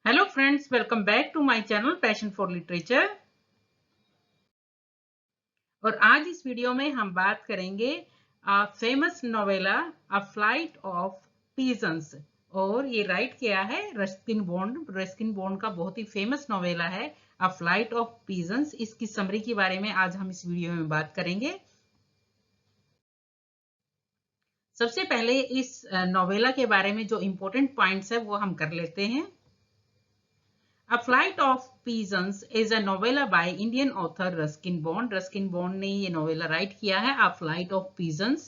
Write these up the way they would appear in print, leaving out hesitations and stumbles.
Hello friends, welcome back to my channel passion for literature. और आज इस video में हम बात करेंगे famous novella a flight of pigeons. और ये राइट किया है रस्किन बॉन्ड। रस्किन बॉन्ड का बहुत ही फेमस नोवेला है अ फ्लाइट ऑफ पीजन्स। इसकी समरी के बारे में आज हम इस वीडियो में बात करेंगे। सबसे पहले इस नोवेला के बारे में जो इम्पोर्टेंट पॉइंट्स है वो हम कर लेते हैं। A Flight of Peasants is a novella by Indian author Ruskin Bond. Ruskin Bond ने ये नोवेला राइट किया है A Flight of Peasants.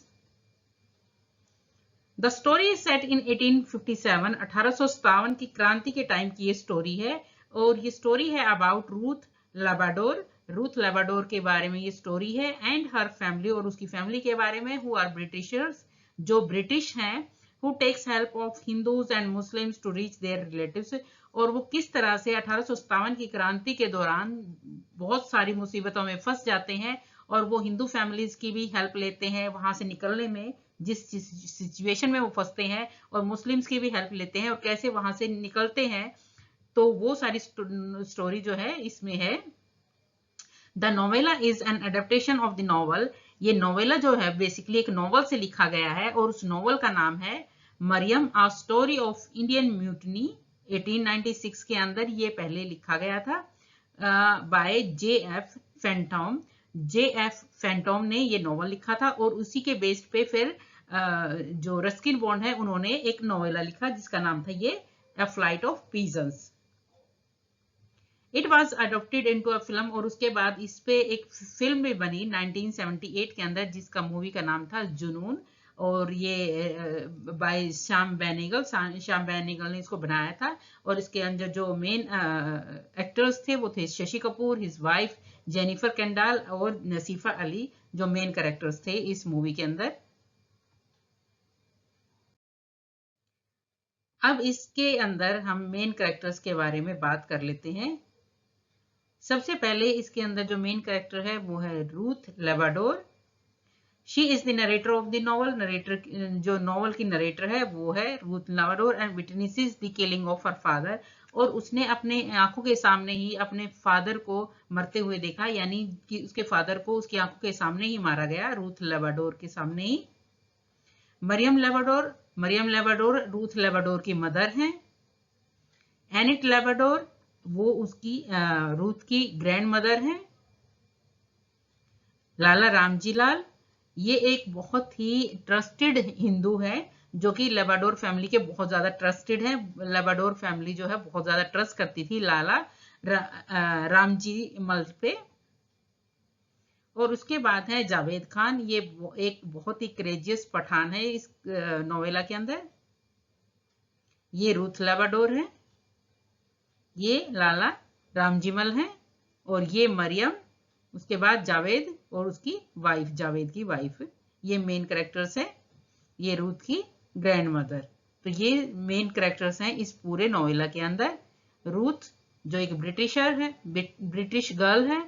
The story is set in 1857. 1857 की क्रांति के टाइम की ये स्टोरी है और ये स्टोरी है अबाउट रूथ लाबाडोर। रूथ लाबाडोर के बारे में ये स्टोरी है एंड हर फैमिली, और उसकी फैमिली के बारे में, हु आर ब्रिटिशर्स, जो ब्रिटिश हैं, who takes help of Hindus and Muslims to reach their relatives। और वो किस तरह से 1857 की क्रांति के दौरान बहुत सारी मुसीबतों में फंस जाते हैं और वो हिंदू फैमिलीज की भी हेल्प लेते हैं वहां से निकलने में, जिस सिचुएशन में वो फंसते हैं, और मुस्लिम्स की भी हेल्प लेते हैं और कैसे वहां से निकलते हैं। तो वो सारी स्टोरी जो है इसमें है। The novella is an adaptation of the novel. ये नोवेला जो है बेसिकली एक नॉवल से लिखा गया है और उस नॉवल का नाम है Mariam a story of Indian mutiny. 1896 के अंदर ये पहले लिखा गया था बाय J.F. फैंटोम। J.F. फैंटोम ने ये नॉवल लिखा था और उसी के बेस्ड पे फिर जो रस्किन बॉन्ड है उन्होंने एक नॉवेला लिखा जिसका नाम था ये अ flight of pigeons. It was adopted into a film, और उसके बाद इस पे एक फिल्म भी बनी 1978 के अंदर जिसका मूवी का नाम था जुनून। और ये बाय श्याम बेनेगल। श्याम बेनेगल ने इसको बनाया था और इसके अंदर जो मेन एक्टर्स थे वो थे Shashi Kapoor, his wife Jennifer Kendall और नसीफा अली, जो मेन कैरेक्टर्स थे इस मूवी के अंदर। अब इसके अंदर हम मेन कैरेक्टर्स के बारे में बात कर लेते हैं। सबसे पहले इसके अंदर जो मेन कैरेक्टर है वो है Ruth Labadoor. She is the narrator of the novel. Narrator जो नॉवल की नरेटर है वो है Ruth Labadoor and witnesses the killing of her father. और उसने अपने आंखों के सामने ही अपने फादर को मरते हुए देखा, यानी कि उसके फादर को उसकी आंखों के सामने ही मारा गया, रूथ लेबाडोर के सामने ही। मरियम लेबाडोर। मरियम लेबाडोर रूथ लेबाडोर की मदर हैं। एनिट लेबाडोर वो उसकी रूथ की ग्रैंड मदर हैं। लाला रामजी लाल ये एक बहुत ही ट्रस्टेड हिंदू है जो कि लेबाडोर फैमिली के बहुत ज्यादा ट्रस्टेड है। लेबाडोर फैमिली जो है बहुत ज्यादा ट्रस्ट करती थी लाला रामजी मल पे। और उसके बाद है जावेद खान। ये एक बहुत ही क्रेजियस पठान है इस नोवेला के अंदर। ये रूथ लेबाडोर है, ये लाला रामजीमल है और ये मरियम, उसके बाद जावेद और उसकी वाइफ, जावेद की वाइफ। ये मेन कैरेक्टर्स हैं। ये रूथ की ग्रैंड मदर। तो ये मेन कैरेक्टर्स हैं इस पूरे नोवेला के अंदर। रूथ जो एक ब्रिटिशर है, ब्रिटिश गर्ल है,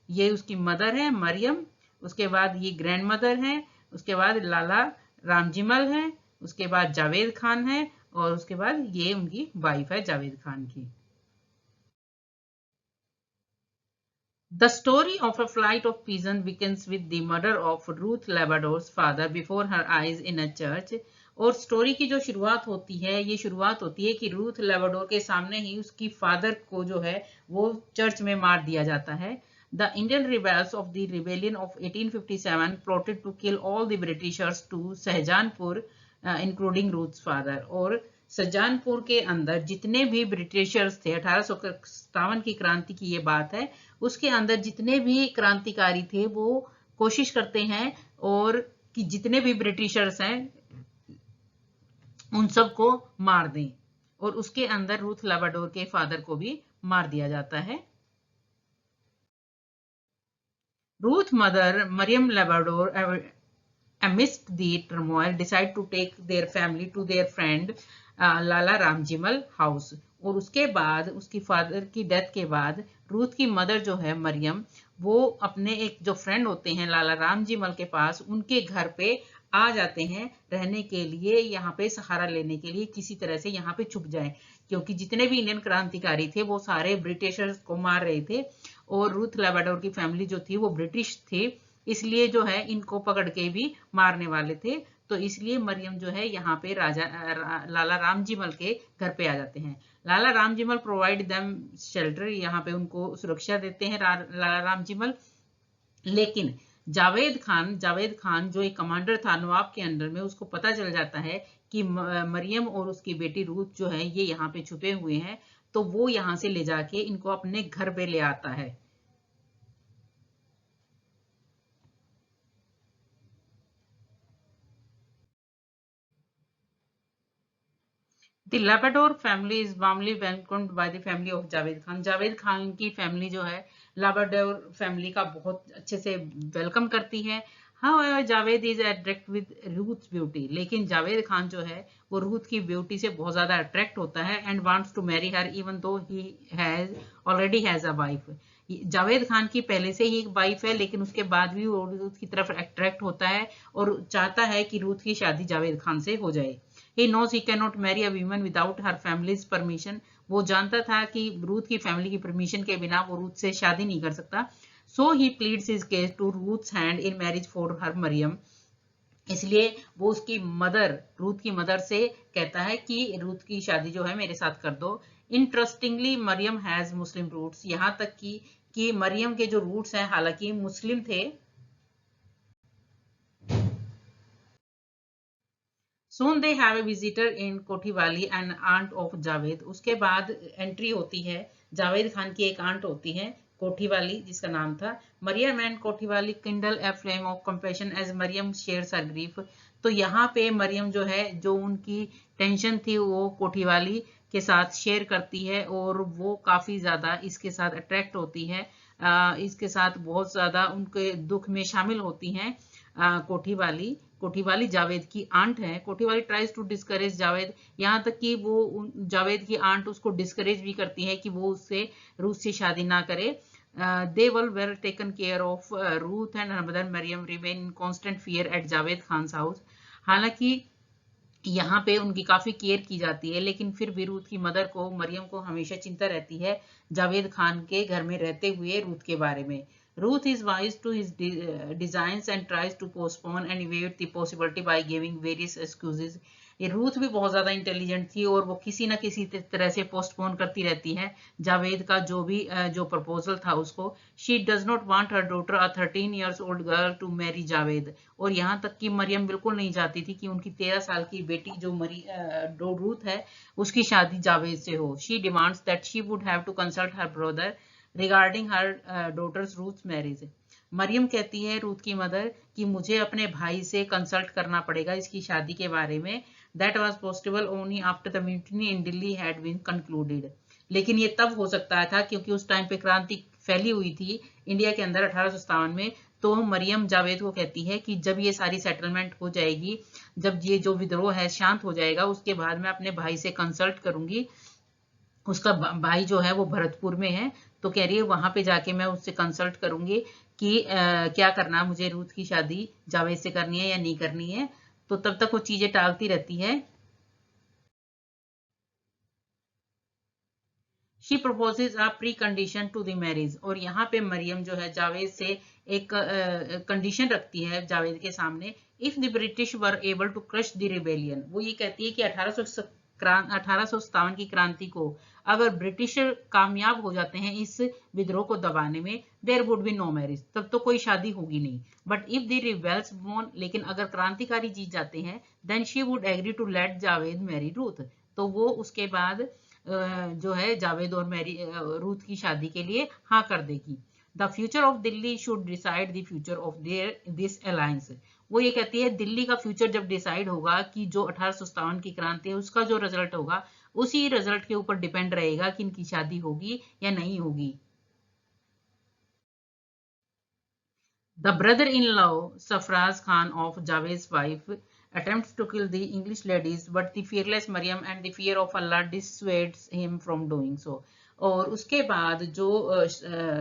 ये उसकी मदर है मरियम। उसके बाद ये ग्रैंड मदर है। उसके बाद लाला रामजीमल है। उसके बाद जावेद खान है और उसके बाद ये उनकी वाइफ है जावेद खान की। The story of a flight of pigeons begins with the murder of Ruth Labrador's father before her eyes in a church। और स्टोरी की जो शुरुआत होती है, ये शुरुआत होती है कि रूथ लेबाडोर के सामने ही उसकी फादर को जो है वो चर्च में मार दिया जाता है। The Indian rebels of the rebellion of 1857 plotted to kill all the Britishers to Shahjahanpur, including Ruth's father। और शाहजहांपुर के अंदर जितने भी ब्रिटिशर्स थे, 1857 की क्रांति की ये बात है, उसके अंदर जितने भी क्रांतिकारी थे वो कोशिश करते हैं और कि जितने भी ब्रिटिशर्स हैं उन सबको मार दें। और उसके अंदर रूथ लेबाडोर के फादर को भी मार दिया जाता है। Ruth mother Mariam Labadoor amidst the turmoil decide to take their family to their friend Lala Ramjimal house. और उसके बाद उसकी फादर की डेथ के बाद रूथ की मदर जो है मरियम, वो अपने एक जो फ्रेंड होते हैं लाला रामजीमल के पास, उनके घर पे आ जाते हैं रहने के लिए, यहाँ पे सहारा लेने के लिए, किसी तरह से यहाँ पे छुप जाए, क्योंकि जितने भी इंडियन क्रांतिकारी थे वो सारे ब्रिटिशर्स को मार रहे थे और रूथ लेबाडोर की फैमिली जो थी वो ब्रिटिश थी, इसलिए जो है इनको पकड़ के भी मारने वाले थे। तो इसलिए मरियम जो है यहाँ पे लाला रामजीमल के घर पे आ जाते हैं। लाला रामजीमल प्रोवाइड देम शेल्टर, यहाँ पे उनको सुरक्षा देते हैं लाला रामजीमल। लेकिन जावेद खान जो एक कमांडर था नवाब के अंडर में, उसको पता चल जाता है कि मरियम और उसकी बेटी रूथ जो है ये यहाँ पे छुपे हुए हैं, तो वो यहाँ से ले जाके इनको अपने घर पे ले आता है। The Labrador family is warmly welcomed by the family of Javed Khan. Javed Khan की फैमिली जो है लाबाडोर फैमिली का बहुत अच्छे से वेलकम करती है। However, Javed is attract with Ruth beauty, लेकिन जावेद खान जो है वो रूथ की ब्यूटी से बहुत ज्यादा अट्रैक्ट होता है and wants to marry her even though he has already has a wife. Javed Khan की पहले से ही एक वाइफ है, लेकिन उसके बाद भी वो रूथ की तरफ अट्रैक्ट होता है और चाहता है कि रूथ की शादी जावेद खान से हो जाए। He knows he cannot marry a woman without her family's permission. वो जानता था कि रूथ की फैमिली की परमिशन के बिना वो रूथ से शादी नहीं कर सकता। So he pleads his case to Ruth's hand in marriage for her Maryam. इसलिए वो उसकी मदर, रूथ की मदर से कहता है कि रूथ की शादी जो है मेरे साथ कर दो। Interestingly Mariam has Muslim roots, यहाँ तक कि मरियम के जो रूट्स हैं हालांकि मुस्लिम थे। Soon they have a visitor in Kothiwali and aunt of Javed. उसके बाद एंट्री होती है, जावेद खान की एक आंट होती है कोठीवाली जिसका नाम था Mariam, and Kothiwali kindle a flame of compassion as Mariam shares her grief. तो यहाँ पे मरियम जो है, जो उनकी टेंशन थी वो कोठीवाली के साथ शेयर करती है और वो काफी ज्यादा इसके साथ अट्रैक्ट होती है, इसके साथ बहुत ज्यादा उनके दुख में शामिल होती हैं। कोठीवाली जावेद की आंट है। कोठीवाली ट्राइज टू डिस्करेज जावेद, यहाँ तक कि वो जावेद की आंट उसको डिस्करेज भी करती है कि वो उससे रूथ से शादी ना करे। They were well taken care of, Ruth and her mother Mariam remain in constant fear at Javed Khan house. हालांकि यहाँ पे उनकी काफी केयर की जाती है, लेकिन फिर भी रूथ की मदर को, मरियम को हमेशा चिंता रहती है जावेद खान के घर में रहते हुए रूथ के बारे में। Ruth is wise to his designs and tries to postpone and evade the possibility by giving various excuses. ये रूथ भी बहुत ज्यादा इंटेलिजेंट थी और वो किसी ना किसी तरह से पोस्टपोन करती रहती है जावेद का जो प्रपोजल था उसको। She does not want her daughter a 13 years old girl to marry Javed. और यहाँ तक कि मरियम बिल्कुल नहीं चाहती थी कि उनकी 13 साल की बेटी जो रूथ है उसकी शादी जावेद से हो। She demands that she would have to consult her brother regarding her daughter's Ruth marriage. Mariam कहती है रूथ की मदर कि मुझे अपने भाई से कंसल्ट करना पड़ेगा इसकी शादी के बारे में। That was possible only after the mutiny in Delhi had been concluded. लेकिन ये तब हो सकता था क्योंकि उस टाइम पे क्रांति फैली हुई थी इंडिया के अंदर 1857 में। तो मरियम जावेद को कहती है कि जब ये सारी सेटलमेंट हो जाएगी, जब ये जो विद्रोह है शांत हो जाएगा, उसके बाद मैं अपने भाई से कंसल्ट करूंगी। उसका भाई जो है वो भरतपुर में है, तो कह रही है वहां पे जाके मैं उससे कंसल्ट करूंगी कि क्या करना, मुझे रूथ की शादी जावेद से करनी है या नहीं करनी है। तो तब तक वो चीजें टालती रहती है। She proposes a precondition to the marriage, और यहाँ पे मरियम जो है जावेद से एक कंडीशन रखती है जावेद के सामने। If the British were able to crush the rebellion, वो ये कहती है कि 1857 की क्रांति को अगर ब्रिटिश कामयाब हो जाते हैं इस विद्रोह को दबाने में, there would be no marriage, तब तो कोई शादी होगी नहीं। But if the rebels won, लेकिन अगर क्रांतिकारी जीत जाते हैं, then she would agree to let Javed marry Ruth, तो वो उसके बाद जो है जावेद और मैरी रूथ की शादी के लिए हाँ कर देगी। The future of Delhi should decide the future of this alliance, वो ये कहती है दिल्ली का फ्यूचर जब डिसाइड होगा कि जो 1857 की क्रांति है उसका जो रिजल्ट होगा उसी रिजल्ट के ऊपर डिपेंड रहेगा कि इनकी शादी होगी या नहीं होगी। The brother-in-law, Safraz Khan of Javed's wife, attempts to kill the English ladies, but the fearless Maryam and the fear of Allah dissuades him from doing so. और उसके बाद जो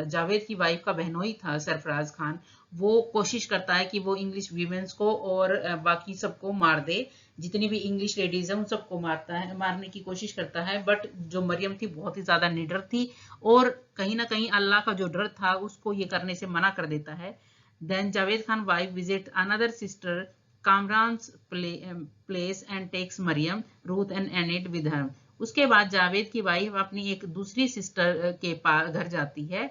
जावेद की वाइफ का बहनोई था सरफराज खान, वो कोशिश करता है कि वो इंग्लिश वीमेंस को और बाकी सबको मार दे, जितनी भी इंग्लिश लेडीज है उन सबको मारता है, मारने की कोशिश करता है। बट जो मरियम थी बहुत ही ज्यादा निडर थी और कहीं ना कहीं अल्लाह का जो डर था उसको ये करने से मना कर देता है। Then Javed Khan wife visit another sister Kamran's place and takes Mariam, Ruth and Annette with her. उसके बाद जावेद की वाइफ अपनी एक दूसरी सिस्टर के पास घर जाती है,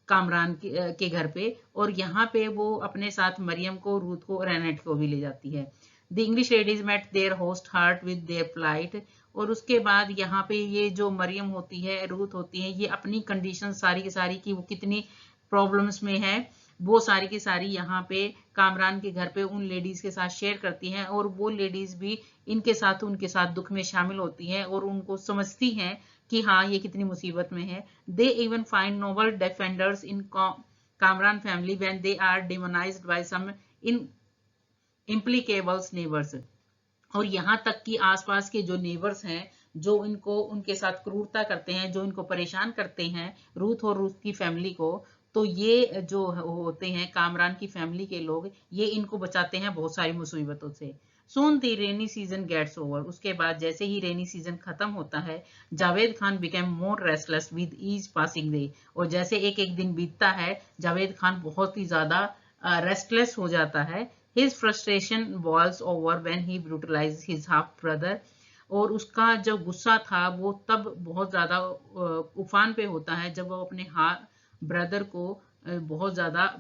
कामरान के घर पे, और यहाँ पे वो अपने साथ मरियम को, रूथ को और एनेट को भी ले जाती है। The English ladies met their host heart with their flight. और उसके बाद यहाँ पे ये जो मरियम होती है, रूथ होती है, ये अपनी कंडीशन सारी की सारी की वो कितनी प्रॉब्लम्स में है वो सारी की सारी यहाँ पे कामरान के घर पे उन लेडीज के साथ शेयर करती हैं, और वो लेडीज भी इनके साथ उनके साथ दुख में शामिल होती हैं और उनको समझती हैं कि हाँ ये कितनी मुसीबत में है। They even find noble defenders in Kamran family when they are demonized by some in implacables neighbours. और यहाँ तक कि आसपास के जो नेबर्स हैं, जो इनको उनके साथ क्रूरता करते हैं, जो इनको परेशान करते हैं, रूथ और रूथ की फैमिली को, तो ये जो होते हैं कामरान की फैमिली के लोग, ये इनको बचाते हैं बहुत सारी मुसीबतों से। Soon the rainy season gets over. उसके बाद जैसे ही रेनी सीजन खत्म होता है, Javed Khan became more restless with each passing day. और जैसे एक एक दिन बीतता है, जावेद खान बहुत ही ज्यादा रेस्टलेस हो जाता है। His frustration boils over when he brutalized his half brother। और उसका जो गुस्सा था वो तब बहुत ज्यादा उफान पे होता है जब वो अपने ब्रदर को बहुत ज्यादा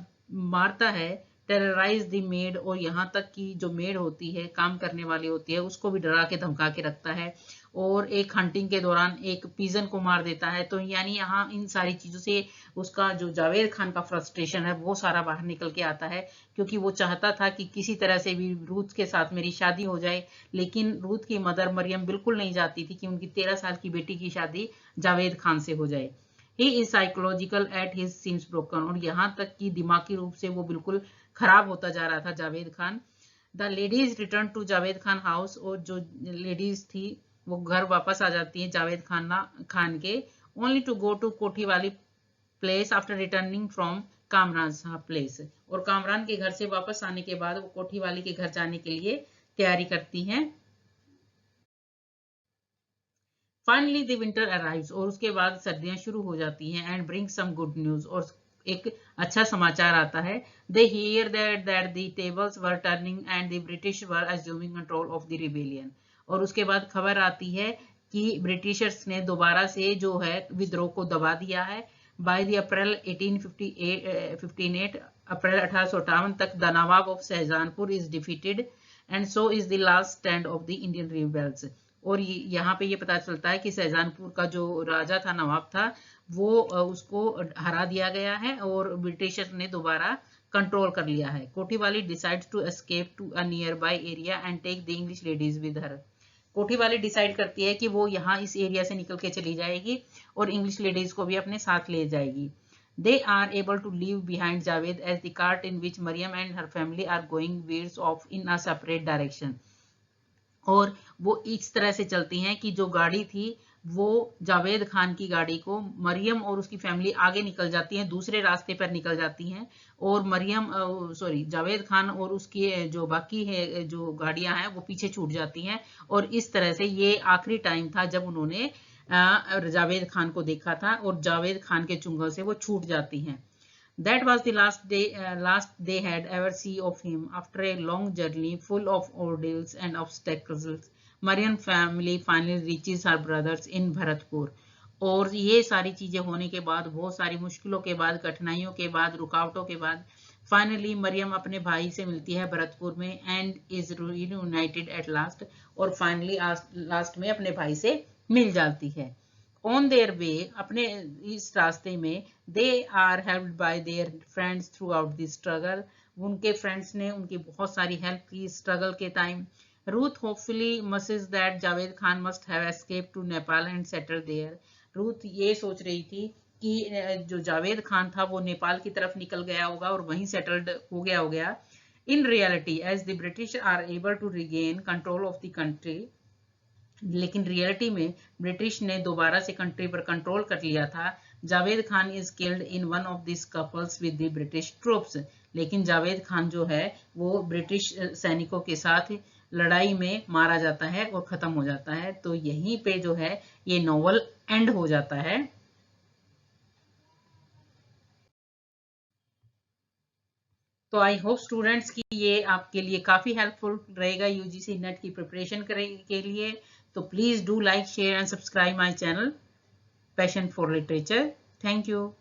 मारता है। Terrorise the made. और यहाँ तक कि जो मेड होती है, काम करने वाली होती है, उसको भी डरा के धमका के रखता है। और एक हंटिंग के दौरान एक पीजन को मार देता है। तो यानी यहाँ इन सारी चीजों से उसका जो जावेद खान का फ्रस्ट्रेशन है वो सारा बाहर निकल के आता है, क्योंकि वो चाहता था कि किसी तरह से भी रूथ के साथ मेरी शादी हो जाए, लेकिन रूथ की मदर मरियम बिल्कुल नहीं चाहती थी कि उनकी 13 साल की बेटी की शादी जावेद खान से हो जाए। He is psychological at his seems broken. और यहाँ तक कि दिमागी रूप से वो बिल्कुल खराब होता जा रहा था Javed Khan. The ladies return to Javed Khan house. और जो लेडीज थी वो घर वापस आ जाती हैं जावेद खान के, ओनली टू गो टू कोठी वाली place after returning from Kamran place. और कामरान के घर से वापस आने के बाद वो कोठी वाली के घर जाने के लिए तैयारी करती हैं। Finally the winter arrives. और उसके बाद सर्दियां शुरू हो जाती हैं, and bring some good news. और एक अच्छा समाचार आता है। They hear that the tables were turning and the British were assuming control of the rebellion. और उसके बाद खबर आती है कि ब्रिटिशर्स ने दोबारा से जो है विद्रोह को दबा दिया है। बाय द अप्रैल 1858 अप्रैल 1858 तक the Nawab of Shahjahanpur is defeated and so is the last stand of the Indian rebels. और यहाँ पे ये पता चलता है कि शाहजहानपुर का जो राजा था, नवाब था, वो उसको हरा दिया गया है और ब्रिटिशर्स ने दोबारा कंट्रोल कर लिया है। Kothiwali decides to escape to a nearby area and take the English ladies with her. Kothiwali decide करती है कि वो यहाँ इस एरिया से निकल के चली जाएगी और इंग्लिश लेडीज को भी अपने साथ ले जाएगी। They are able to leave behind Javed as the cart in which Mariam and her family are going veers off in a separate direction। और वो इस तरह से चलती हैं कि जो गाड़ी थी वो जावेद खान की गाड़ी को, मरियम और उसकी फैमिली आगे निकल जाती हैं, दूसरे रास्ते पर निकल जाती हैं, और मरियम जावेद खान और उसकी जो बाकी है जो गाड़ियां हैं वो पीछे छूट जाती हैं। और इस तरह से ये आखिरी टाइम था जब उन्होंने जावेद खान को देखा था और जावेद खान के चुंगल से वो छूट जाती हैं। That was the last they had ever see of him. After a long journey full of ordeals and obstacles, Marian family finally reaches her brothers in Bharatpur। और ये सारी चीजें होने के बाद, बहुत सारी मुश्किलों के बाद, कठिनाइयों के बाद, रुकावटों के बाद, फाइनली मरियम अपने भाई से मिलती है भरतपुर में and is United at last. और फाइनली लास्ट में अपने भाई से मिल जाती है। ऑन देयर वे, अपने इस रास्ते में, they are helped by their friends throughout the struggle. उनके फ्रेंड्स ने उनकी बहुत सारी हेल्प की स्ट्रगल के time. Ruth hopefully muses that Javed Khan must have escape to Nepal and settle there. Ruth ये सोच रही थी कि जो जावेद खान था वो नेपाल की तरफ निकल गया होगा और वहीं सेटल्ड हो गया। In reality, as the British are able to regain control of the country, लेकिन रियलिटी में ब्रिटिश ने दोबारा से कंट्री पर कंट्रोल कर लिया था। Javed Khan is killed in one of this couples with the British troops. लेकिन जावेद खान जो है वो ब्रिटिश सैनिकों के साथ लड़ाई में मारा जाता है और खत्म हो जाता है। तो यहीं पे जो है ये नॉवल एंड हो जाता है। तो आई होप स्टूडेंट्स की ये आपके लिए काफ़ी हेल्पफुल रहेगा यूजीसी नेट की प्रिपरेशन के लिए। तो please do like share and subscribe my channel passion for literature. Thank you.